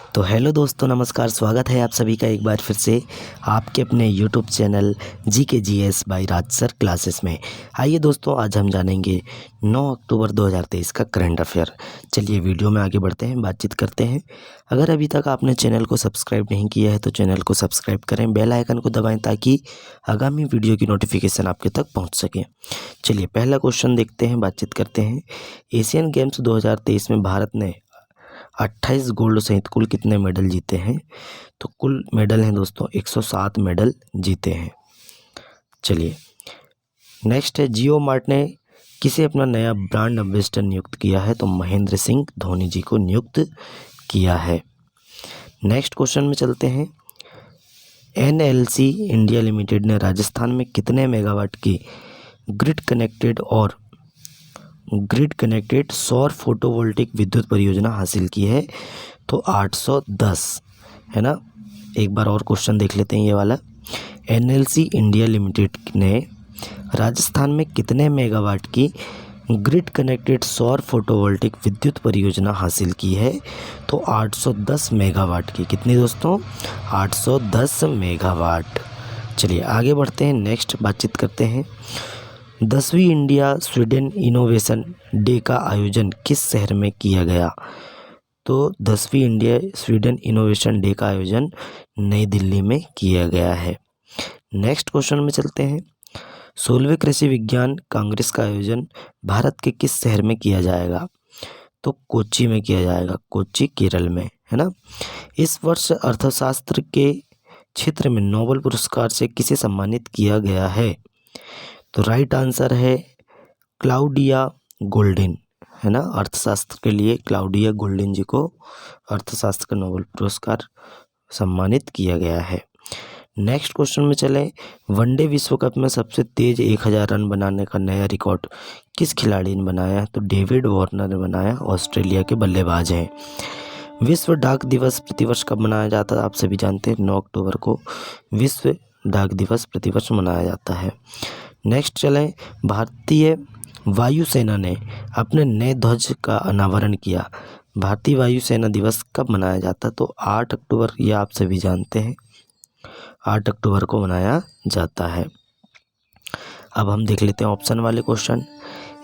तो हेलो दोस्तों, नमस्कार। स्वागत है आप सभी का एक बार फिर से आपके अपने यूट्यूब चैनल GK/GS बाय राज सर क्लासेस में। आइए दोस्तों, आज हम जानेंगे 9 अक्टूबर 2023 का करंट अफेयर। चलिए वीडियो में आगे बढ़ते हैं, बातचीत करते हैं। अगर अभी तक आपने चैनल को सब्सक्राइब नहीं किया है तो चैनल को सब्सक्राइब करें, बेल आइकन को दबाएँ ताकि आगामी वीडियो की नोटिफिकेशन आपके तक पहुँच सके। चलिए पहला क्वेश्चन देखते हैं, बातचीत करते हैं। एशियन गेम्स 2023 में भारत ने 28 गोल्ड सहित कुल कितने मेडल जीते हैं? तो कुल मेडल हैं दोस्तों 107 मेडल जीते हैं। चलिए नेक्स्ट है, जियो मार्ट ने किसे अपना नया ब्रांड एम्बेसडर नियुक्त किया है? तो महेंद्र सिंह धोनी जी को नियुक्त किया है। नेक्स्ट क्वेश्चन में चलते हैं। NLC इंडिया लिमिटेड ने राजस्थान में कितने मेगावाट की ग्रिड कनेक्टेड सौर फोटोवोल्टिक विद्युत परियोजना हासिल की है? तो 810 है ना। एक बार और क्वेश्चन देख लेते हैं ये वाला। NLC इंडिया लिमिटेड ने राजस्थान में कितने मेगावाट की ग्रिड कनेक्टेड सौर फोटोवोल्टिक विद्युत परियोजना हासिल की है? तो 810 मेगावाट की। कितनी दोस्तों? 810 मेगावाट। चलिए आगे बढ़ते हैं, नेक्स्ट बातचीत करते हैं। 10वीं इंडिया स्वीडन इनोवेशन डे का आयोजन किस शहर में किया गया? तो 10वीं इंडिया स्वीडन इनोवेशन डे का आयोजन नई दिल्ली में किया गया है। नेक्स्ट क्वेश्चन में चलते हैं। 16वें कृषि विज्ञान कांग्रेस का आयोजन भारत के किस शहर में किया जाएगा? तो कोच्चि में किया जाएगा, कोच्चि केरल में, है ना। इस वर्ष अर्थशास्त्र के क्षेत्र में नोबेल पुरस्कार से किसे सम्मानित किया गया है? तो राइट आंसर है क्लाउडिया गोल्डिन, है ना। अर्थशास्त्र के लिए क्लाउडिया गोल्डिन जी को अर्थशास्त्र का नोबेल पुरस्कार सम्मानित किया गया है। नेक्स्ट क्वेश्चन में चलें। वनडे विश्व कप में सबसे तेज 1000 रन बनाने का नया रिकॉर्ड किस खिलाड़ी ने बनाया? तो डेविड वार्नर ने बनाया, ऑस्ट्रेलिया के बल्लेबाज हैं। विश्व डाक दिवस प्रतिवर्ष कब मनाया जाता है? आप सभी जानते हैं 9 अक्टूबर को विश्व डाक दिवस प्रतिवर्ष मनाया जाता है। नेक्स्ट चलें। भारतीय वायुसेना ने अपने नए ध्वज का अनावरण किया। भारतीय वायुसेना दिवस कब मनाया जाता है? तो 8 अक्टूबर, ये आप सभी जानते हैं 8 अक्टूबर को मनाया जाता है। अब हम देख लेते हैं ऑप्शन वाले क्वेश्चन।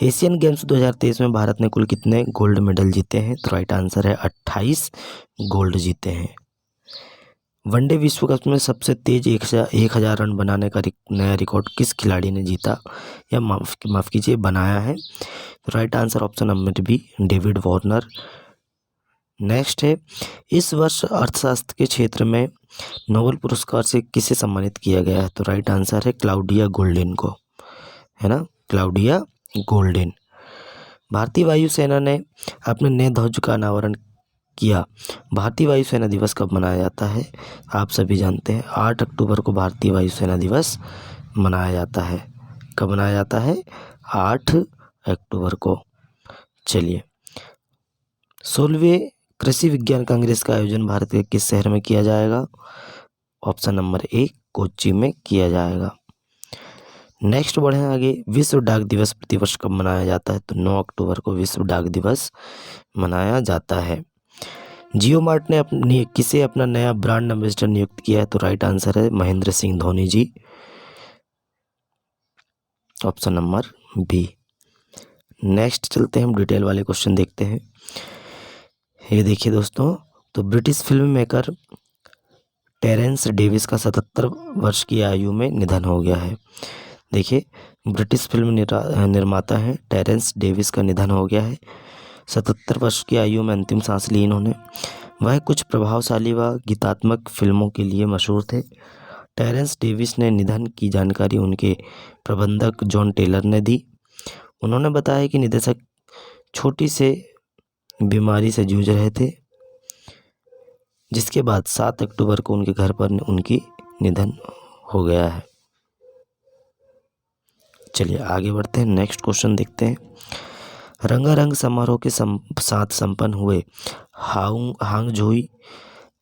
एशियन गेम्स 2023 में भारत ने कुल कितने गोल्ड मेडल जीते हैं? तो राइट आंसर है 28 गोल्ड जीते हैं। वनडे विश्व कप में सबसे तेज 1000 रन बनाने का नया रिकॉर्ड किस खिलाड़ी ने जीता या माफ़ कीजिए बनाया है? तो right answer option number B, David Warner. Next है, इस वर्ष अर्थशास्त्र के क्षेत्र में नोबेल पुरस्कार से किसे सम्मानित किया गया है? तो राइट आंसर है क्लाउडिया गोल्डिन को, है ना, क्लाउडिया गोल्डिन। भारतीय वायुसेना ने अपने नए ध्वज का अनावरण किया। भारतीय वायुसेना दिवस कब मनाया जाता है? आप सभी जानते हैं 8 अक्टूबर को भारतीय वायुसेना दिवस मनाया जाता है। कब मनाया जाता है? 8 अक्टूबर को। चलिए 16वें कृषि विज्ञान कांग्रेस का आयोजन भारत के किस शहर में किया जाएगा? ऑप्शन नंबर ए, कोच्चि में किया जाएगा। नेक्स्ट बढ़ें आगे। विश्व डाक दिवस प्रतिवर्ष कब मनाया जाता है? तो 9 अक्टूबर को विश्व डाक दिवस मनाया जाता है। जियो मार्ट ने किसे अपना नया ब्रांड एम्बेसडर नियुक्त किया है? तो राइट आंसर है महेंद्र सिंह धोनी जी, ऑप्शन नंबर बी। नेक्स्ट चलते हैं, हम डिटेल वाले क्वेश्चन देखते हैं। ये देखिए दोस्तों, तो British film maker Terence Davies का 77 वर्ष की आयु में निधन हो गया है। देखिए, ब्रिटिश फिल्म निर्माता हैं टेरेंस डेविस का निधन हो गया है। 77 वर्ष की आयु में अंतिम सांस ली इन्होंने। वह कुछ प्रभावशाली व गीतात्मक फिल्मों के लिए मशहूर थे। टेरेंस डेविस ने निधन की जानकारी उनके प्रबंधक जॉन टेलर ने दी। उन्होंने बताया कि निर्देशक छोटी से बीमारी से जूझ रहे थे, जिसके बाद 7 अक्टूबर को उनके घर पर उनकी निधन हो गया है। चलिए आगे बढ़ते हैं, नेक्स्ट क्वेश्चन देखते हैं। रंगारंग समारोह के साथ संपन्न हुए हांगझोई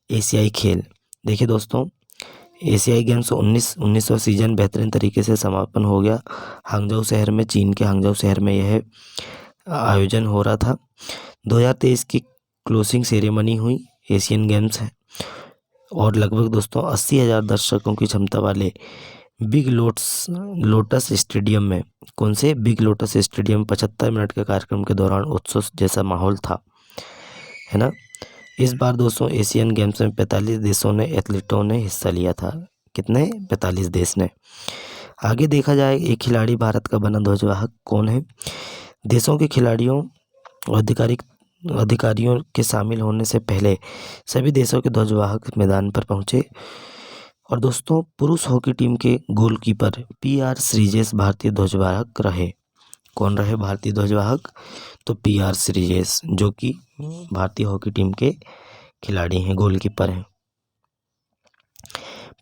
एशियाई खेल। देखिए दोस्तों, एशियाई गेम्स 1900 सीजन बेहतरीन तरीके से समापन हो गया। हांगझोउ शहर में, चीन के हांगझोउ शहर में यह आयोजन हो रहा था। 2023 की क्लोजिंग सेरेमनी हुई एशियन गेम्स हैं। और लगभग दोस्तों 80,000 दर्शकों की क्षमता वाले बिग लोटस स्टेडियम में, कौन से बिग लोटस स्टेडियम 75 मिनट के कार्यक्रम के दौरान उत्सव जैसा माहौल था, है ना। इस बार दोस्तों एशियन गेम्स में 45 देशों ने एथलीटों ने हिस्सा लिया था। कितने? 45 देश ने। आगे देखा जाए, एक खिलाड़ी भारत का बना ध्वजवाहक कौन है? देशों के खिलाड़ियों और अधिकारियों के शामिल होने से पहले सभी देशों के ध्वजवाहक मैदान पर पहुंचे। और दोस्तों पुरुष हॉकी टीम के गोलकीपर PR श्रीजेश भारतीय ध्वजवाहक रहे। कौन रहे भारतीय ध्वजवाहक? तो PR श्रीजेश, जो कि भारतीय हॉकी टीम के खिलाड़ी हैं, गोलकीपर हैं।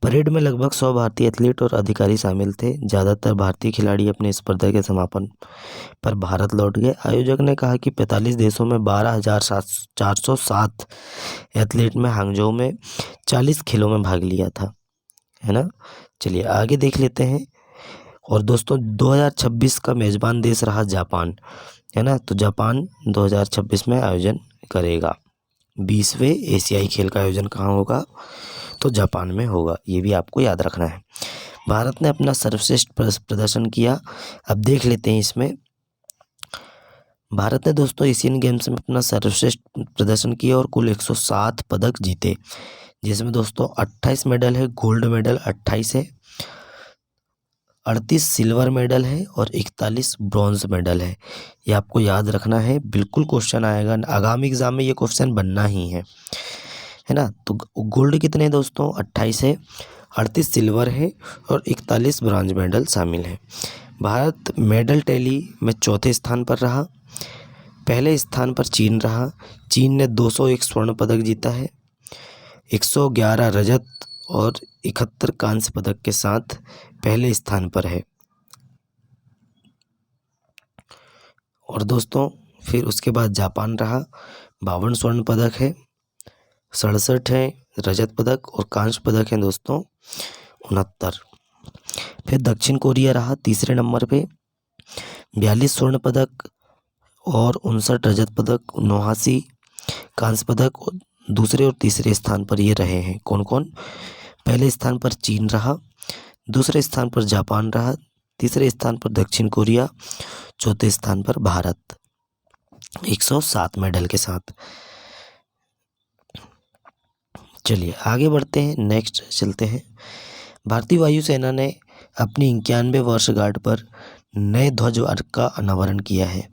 परेड में लगभग 100 भारतीय एथलीट और अधिकारी शामिल थे। ज़्यादातर भारतीय खिलाड़ी अपने स्पर्धा के समापन पर भारत लौट गए। आयोजक ने कहा कि 45 देशों में 12,407 एथलीट में हांगझोउ में 40 खेलों में भाग लिया था, है ना। चलिए आगे देख लेते हैं। और दोस्तों 2026 का मेज़बान देश रहा जापान, है ना। तो जापान 2026 में आयोजन करेगा। 20वें एशियाई खेल का आयोजन कहाँ होगा? तो जापान में होगा। ये भी आपको याद रखना है। भारत ने अपना सर्वश्रेष्ठ प्रदर्शन किया। अब देख लेते हैं इसमें। भारत ने दोस्तों एशियन गेम्स में अपना सर्वश्रेष्ठ प्रदर्शन किया और कुल 107 पदक जीते, जिसमें दोस्तों 28 मेडल है, गोल्ड मेडल 28 है, 38 सिल्वर मेडल है और 41 ब्रॉन्ज मेडल है। ये आपको याद रखना है, बिल्कुल क्वेश्चन आएगा आगामी एग्जाम में, ये क्वेश्चन बनना ही है ना। तो गोल्ड कितने दोस्तों? 28 है, 38 सिल्वर है और 41 ब्रॉन्ज मेडल शामिल है। भारत मेडल टैली में चौथे स्थान पर रहा। पहले स्थान पर चीन रहा। चीन ने 201 स्वर्ण पदक जीता है, 111 रजत और 71 कांस्य पदक के साथ पहले स्थान पर है। और दोस्तों फिर उसके बाद जापान रहा, 52 स्वर्ण पदक है, 67 है रजत पदक और कांस्य पदक है दोस्तों 69। फिर दक्षिण कोरिया रहा तीसरे नंबर पे, 42 स्वर्ण पदक और 59 रजत पदक, 89 कांस्य पदक। दूसरे और तीसरे स्थान पर ये रहे हैं कौन कौन? पहले स्थान पर चीन रहा, दूसरे स्थान पर जापान रहा, तीसरे स्थान पर दक्षिण कोरिया, चौथे स्थान पर भारत 107 मेडल के साथ। चलिए आगे बढ़ते हैं, नेक्स्ट चलते हैं। भारतीय वायुसेना ने अपनी 91वें वर्षगांठ पर नए ध्वज वर्ग का अनावरण किया है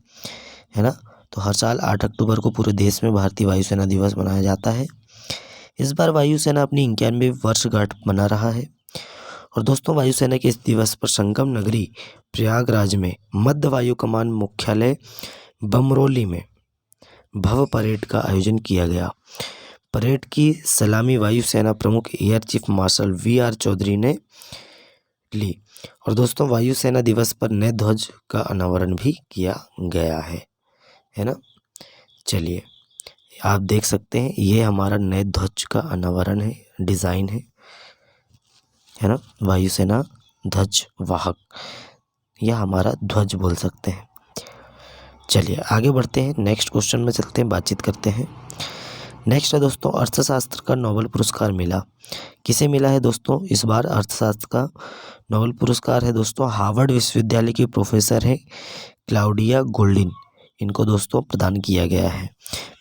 ना। तो हर साल 8 अक्टूबर को पूरे देश में भारतीय वायुसेना दिवस मनाया जाता है। इस बार वायुसेना अपनी 91वें वर्षगांठ मना रहा है। और दोस्तों वायुसेना के इस दिवस पर संगम नगरी प्रयागराज में मध्य वायु कमान मुख्यालय बमरोली में भव्य परेड का आयोजन किया गया। परेड की सलामी वायुसेना प्रमुख air chief marshal VR Chaudhari ने ली। और दोस्तों वायुसेना दिवस पर नए ध्वज का अनावरण भी किया गया है ना। चलिए आप देख सकते हैं, ये हमारा नए ध्वज का अनावरण है, डिज़ाइन है ना। वायुसेना ध्वज वाहक, यह हमारा ध्वज बोल सकते हैं। चलिए आगे बढ़ते हैं, नेक्स्ट क्वेश्चन में चलते हैं, बातचीत करते हैं। नेक्स्ट है दोस्तों, अर्थशास्त्र का नोबेल पुरस्कार मिला, किसे मिला है दोस्तों? इस बार अर्थशास्त्र का नोबेल पुरस्कार है दोस्तों हार्वर्ड विश्वविद्यालय की प्रोफेसर है क्लाउडिया गोल्डिन, इनको दोस्तों प्रदान किया गया है।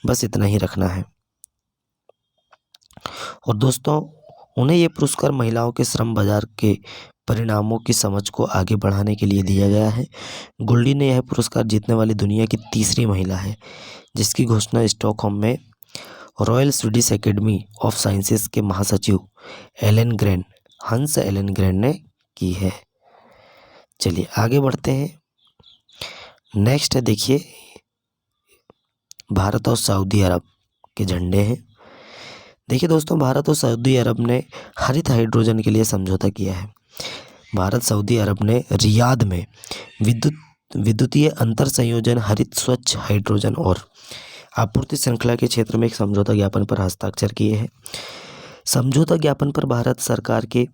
बस इतना ही रखना है। और दोस्तों उन्हें ये पुरस्कार महिलाओं के श्रम बाजार के परिणामों की समझ को आगे बढ़ाने के लिए दिया गया है। गोल्डिन ने यह पुरस्कार जीतने वाली दुनिया की तीसरी महिला है, जिसकी घोषणा स्टॉकहोम में royal Swedish academy of sciences के महासचिव हंस एलन ग्रेन ने की है। चलिए आगे बढ़ते हैं, नेक्स्ट है देखिए, भारत और सऊदी अरब के झंडे हैं। देखिए दोस्तों भारत और सऊदी अरब ने हरित हाइड्रोजन के लिए समझौता किया है। भारत सऊदी अरब ने रियाद में विद्युतीय अंतर संयोजन, हरित स्वच्छ हाइड्रोजन और आपूर्ति श्रृंखला के क्षेत्र में एक समझौता ज्ञापन पर हस्ताक्षर किए हैं। समझौता ज्ञापन पर भारत सरकार के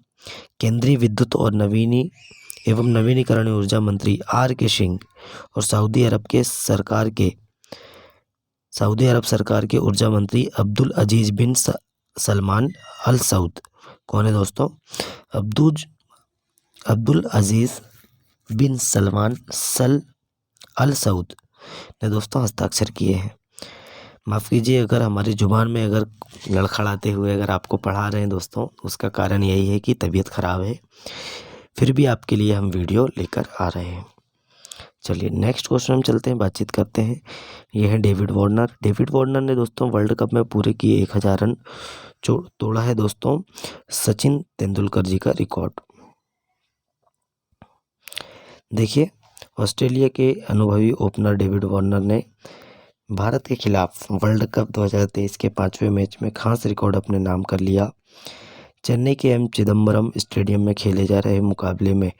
केंद्रीय विद्युत और नवीनीकरणीय ऊर्जा मंत्री RK सिंह और सऊदी अरब के सरकार के सऊदी अरब सरकार के ऊर्जा मंत्री अब्दुल अजीज बिन सलमान अल सऊद कौन है दोस्तों? अब्दुल अजीज बिन सलमान अल सऊद ने दोस्तों हस्ताक्षर किए हैं। माफ़ कीजिए अगर हमारी ज़ुबान में अगर लड़खड़ाते हुए अगर आपको पढ़ा रहे हैं दोस्तों, उसका कारण यही है कि तबीयत ख़राब है, फिर भी आपके लिए हम वीडियो लेकर आ रहे हैं। चलिए नेक्स्ट क्वेश्चन हम चलते हैं, बातचीत करते हैं। ये है डेविड वार्नर। डेविड वार्नर ने दोस्तों वर्ल्ड कप में पूरे किए 1000 रन तोड़ा है दोस्तों सचिन तेंदुलकर जी का रिकॉर्ड। देखिए ऑस्ट्रेलिया के अनुभवी ओपनर डेविड वार्नर ने भारत के खिलाफ वर्ल्ड कप 2023 के 5वें मैच में खास रिकॉर्ड अपने नाम कर लिया। चेन्नई के एम चिदम्बरम स्टेडियम में खेले जा रहे मुकाबले में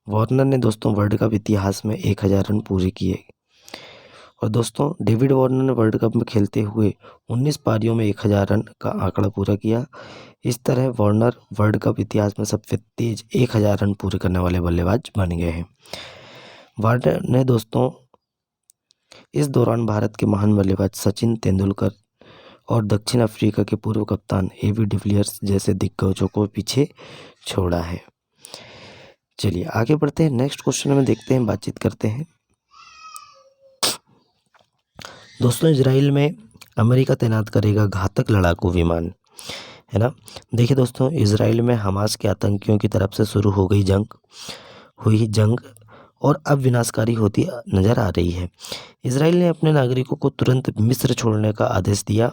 वार्नर ने दोस्तों वर्ल्ड कप इतिहास में 1000 रन पूरे किए। और दोस्तों डेविड वार्नर ने वर्ल्ड कप में खेलते हुए 19 पारियों में 1000 रन का आंकड़ा पूरा किया। इस तरह वार्नर वर्ल्ड कप इतिहास में सबसे तेज 1000 रन पूरे करने वाले बल्लेबाज बन गए हैं। वार्नर ने दोस्तों इस दौरान भारत के महान बल्लेबाज सचिन तेंदुलकर और दक्षिण अफ्रीका के पूर्व कप्तान एबी डिविलियर्स जैसे दिग्गजों को पीछे छोड़ा है। चलिए आगे बढ़ते हैं, नेक्स्ट क्वेश्चन में देखते हैं, बातचीत करते हैं। दोस्तों इजराइल में अमेरिका तैनात करेगा घातक लड़ाकू विमान, है ना। देखिए दोस्तों इजराइल में हमास के आतंकियों की तरफ से शुरू हो गई जंग और अब विनाशकारी होती नजर आ रही है। इजराइल ने अपने नागरिकों को तुरंत मिस्र छोड़ने का आदेश दिया।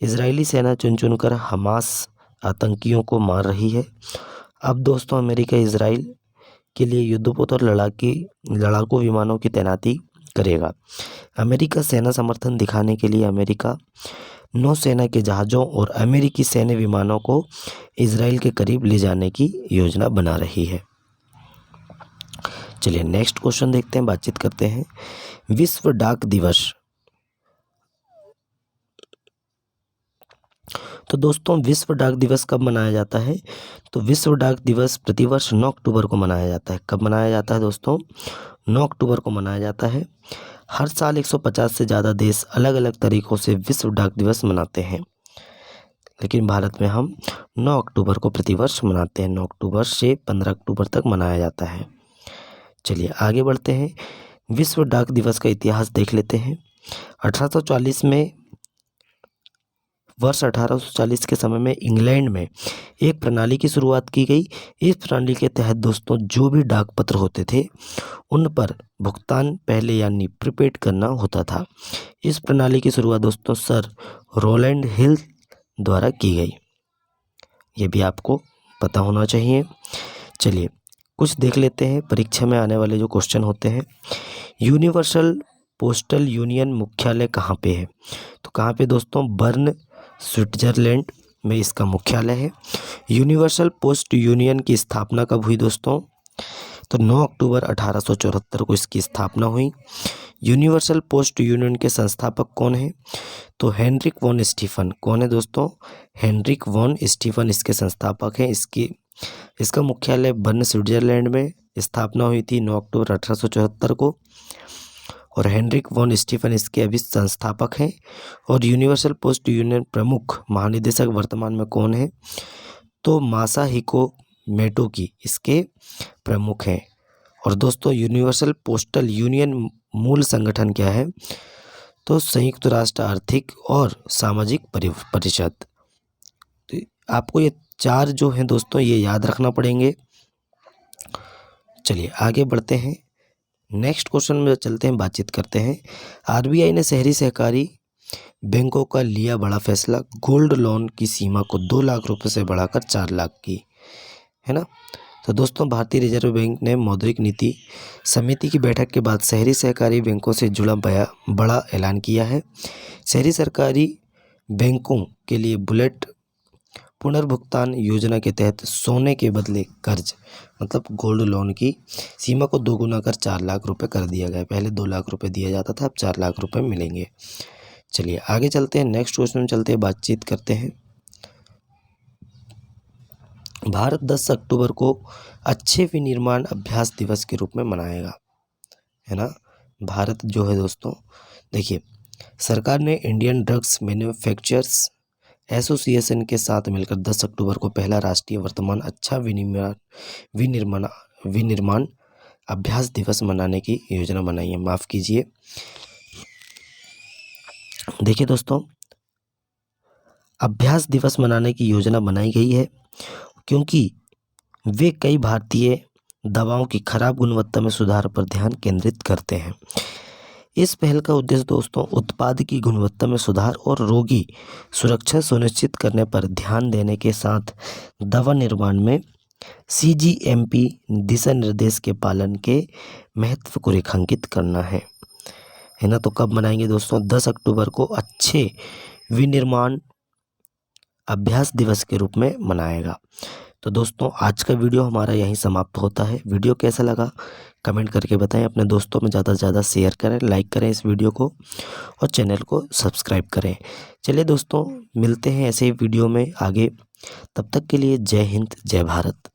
इजरायली सेना चुन कर हमास आतंकियों को मार रही है। अब दोस्तों अमेरिका इजराइल के लिए युद्धपोत और लड़ाकू विमानों की तैनाती करेगा। अमेरिका सेना समर्थन दिखाने के लिए अमेरिका नौसेना के जहाज़ों और अमेरिकी सैन्य विमानों को इजराइल के करीब ले जाने की योजना बना रही है। चलिए नेक्स्ट क्वेश्चन देखते हैं, बातचीत करते हैं। विश्व डाक दिवस। तो दोस्तों विश्व डाक दिवस कब मनाया जाता है? तो विश्व डाक दिवस प्रतिवर्ष 9 अक्टूबर को मनाया जाता है। कब मनाया जाता है दोस्तों? 9 अक्टूबर को मनाया जाता है। हर साल 150 से ज़्यादा देश अलग अलग तरीक़ों से विश्व डाक दिवस मनाते हैं, लेकिन भारत में हम 9 अक्टूबर को प्रतिवर्ष मनाते हैं। 9 अक्टूबर से 15 अक्टूबर तक मनाया जाता है। चलिए आगे बढ़ते हैं, विश्व डाक दिवस का इतिहास देख लेते हैं। 1840 में वर्ष 1840 के समय में इंग्लैंड में एक प्रणाली की शुरुआत की गई। इस प्रणाली के तहत दोस्तों जो भी डाक पत्र होते थे उन पर भुगतान पहले यानी प्रीपेड करना होता था। इस प्रणाली की शुरुआत दोस्तों सर रोलैंड हिल द्वारा की गई, ये भी आपको पता होना चाहिए। चलिए कुछ देख लेते हैं परीक्षा में आने वाले जो क्वेश्चन होते हैं। यूनिवर्सल पोस्टल यूनियन मुख्यालय कहाँ पे है? तो कहाँ पे दोस्तों? बर्न स्विट्जरलैंड में इसका मुख्यालय है। यूनिवर्सल पोस्ट यूनियन की स्थापना कब हुई दोस्तों? तो 9 अक्टूबर 1874 को इसकी स्थापना हुई। यूनिवर्सल पोस्ट यूनियन के संस्थापक कौन है? तो हेनरिक वॉन स्टीफन। कौन है दोस्तों? हेनरिक वॉन स्टीफन इसके संस्थापक हैं। इसका मुख्यालय बर्न स्विट्जरलैंड में स्थापना हुई थी 9 अक्टूबर 1874 को, और हेनरिक वॉन स्टीफन इसके अभी संस्थापक हैं। और यूनिवर्सल पोस्ट यूनियन प्रमुख महानिदेशक वर्तमान में कौन है? तो मासाहिको मोटोगी इसके प्रमुख हैं। और दोस्तों यूनिवर्सल पोस्टल यूनियन मूल संगठन क्या है? तो संयुक्त राष्ट्र आर्थिक और सामाजिक परिषद। तो आपको ये 4 जो हैं दोस्तों ये याद रखना पड़ेंगे। चलिए आगे बढ़ते हैं, नेक्स्ट क्वेश्चन में चलते हैं, बातचीत करते हैं। आरबीआई ने शहरी सहकारी बैंकों का लिया बड़ा फैसला, गोल्ड लोन की सीमा को 2 लाख रुपए से बढ़ाकर 4 लाख की, है ना। तो दोस्तों भारतीय रिजर्व बैंक ने मौद्रिक नीति समिति की बैठक के बाद शहरी सहकारी बैंकों से जुड़ा बड़ा ऐलान किया है। शहरी सरकारी बैंकों के लिए बुलेट पुनर्भुगतान योजना के तहत सोने के बदले कर्ज मतलब गोल्ड लोन की सीमा को 2 गुना कर 4 लाख रुपए कर दिया गया। पहले 2 लाख रुपए दिया जाता था, अब 4 लाख रुपए मिलेंगे। चलिए आगे चलते हैं, नेक्स्ट क्वेश्चन में चलते हैं, बातचीत करते हैं। भारत 10 अक्टूबर को अच्छे विनिर्माण अभ्यास दिवस के रूप में मनाएगा, है ना। भारत जो है दोस्तों देखिए सरकार ने इंडियन ड्रग्स मैन्युफैक्चरर्स एसोसिएशन के साथ मिलकर 10 अक्टूबर को पहला राष्ट्रीय वर्तमान अच्छा विनिर्माण अभ्यास दिवस मनाने की योजना बनाई है। माफ़ कीजिए। देखिए दोस्तों, अभ्यास दिवस मनाने की योजना बनाई गई है क्योंकि वे कई भारतीय दवाओं की खराब गुणवत्ता में सुधार पर ध्यान केंद्रित करते हैं। इस पहल का उद्देश्य दोस्तों उत्पाद की गुणवत्ता में सुधार और रोगी सुरक्षा सुनिश्चित करने पर ध्यान देने के साथ दवा निर्माण में CGMP दिशा निर्देश के पालन के महत्व को रेखांकित करना है ना। तो कब मनाएंगे दोस्तों? 10 अक्टूबर को अच्छे विनिर्माण अभ्यास दिवस के रूप में मनाएगा। तो दोस्तों आज का वीडियो हमारा यहीं समाप्त होता है। वीडियो कैसा लगा कमेंट करके बताएं। अपने दोस्तों में ज़्यादा से ज़्यादा शेयर करें, लाइक करें इस वीडियो को और चैनल को सब्सक्राइब करें। चलिए दोस्तों, मिलते हैं ऐसे ही वीडियो में आगे। तब तक के लिए जय हिंद, जय भारत।